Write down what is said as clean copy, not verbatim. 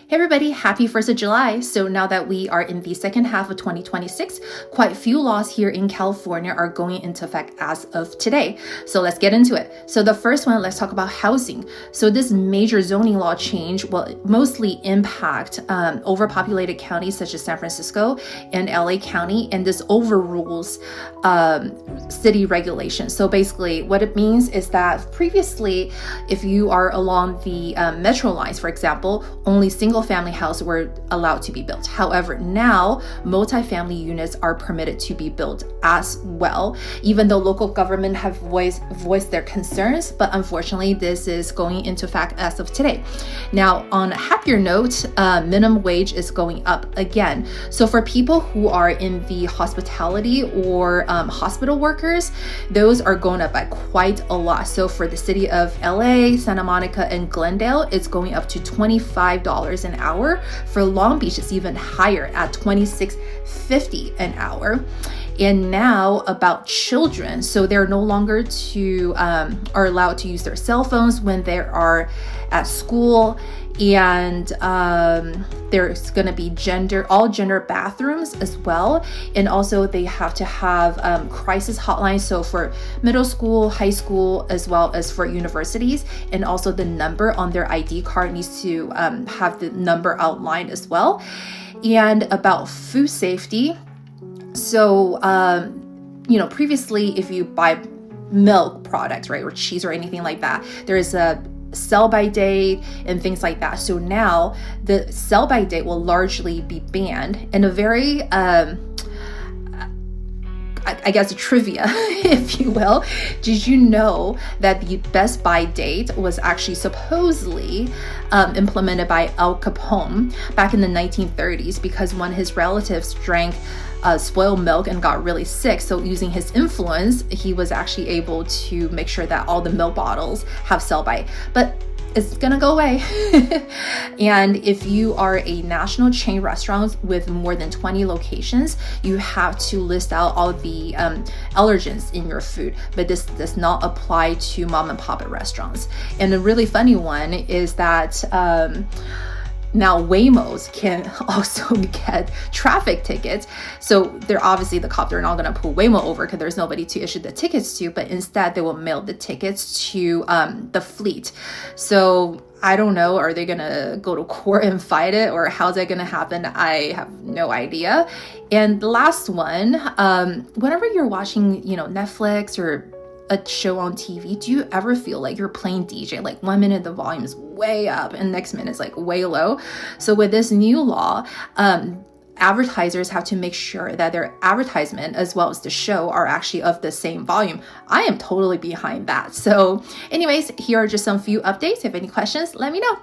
Hey everybody, happy 1st of July. So now that we are in the second half of 2026, quite a few laws here in California are going into effect as of today. So let's get into it. So the first one, let's talk about housing. So this major zoning law change will mostly impact overpopulated counties such as San Francisco and LA County, and this overrules city regulations. So basically what it means is that previously, if you are along the metro lines, for example, only single-family houses were allowed to be built. However, now multi-family units are permitted to be built as well, even though local government have voiced their concerns. But unfortunately, this is going into effect as of today. Now, on a happier note, minimum wage is going up again. So for people who are in the hospitality or hospital workers, those are going up by quite a lot. So for the city of LA, Santa Monica, and Glendale, it's going up to $25 an hour. For Long Beach, it's even higher at $26.50 an hour. And now about children, so they're no longer are allowed to use their cell phones when they are at school, and there's going to be all gender bathrooms as well, and also they have to have crisis hotlines, so for middle school, high school, as well as for universities, and also the number on their ID card needs to have the number outlined as well. And about food safety, so previously if you buy milk products, right, or cheese or anything like that, there is a sell-by date and things like that. So now the sell-by date will largely be banned. And a very I guess a trivia, if you will, did you know that the best by date was actually supposedly implemented by Al Capone back in the 1930s, because when his relatives drank spoiled milk and got really sick, so using his influence, he was actually able to make sure that all the milk bottles have sell-by. But it's gonna go away. And if you are a national chain restaurant with more than 20 locations, you have to list out all the allergens in your food, but this does not apply to mom and pop restaurants. And a really funny one is that now Waymos can also get traffic tickets. So they're obviously, the cops are not going to pull Waymo over because there's nobody to issue the tickets to, but instead they will mail the tickets to the fleet. So I don't know, are they going to go to court and fight it, or how's that going to happen? I have no idea. And the last one, whenever you're watching, Netflix or a show on TV, do you ever feel like you're playing DJ? Like 1 minute the volume is way up and next minute it's like way low. So with this new law, advertisers have to make sure that their advertisement as well as the show are actually of the same volume. I am totally behind that. So anyways, here are just some few updates. If any questions, let me know.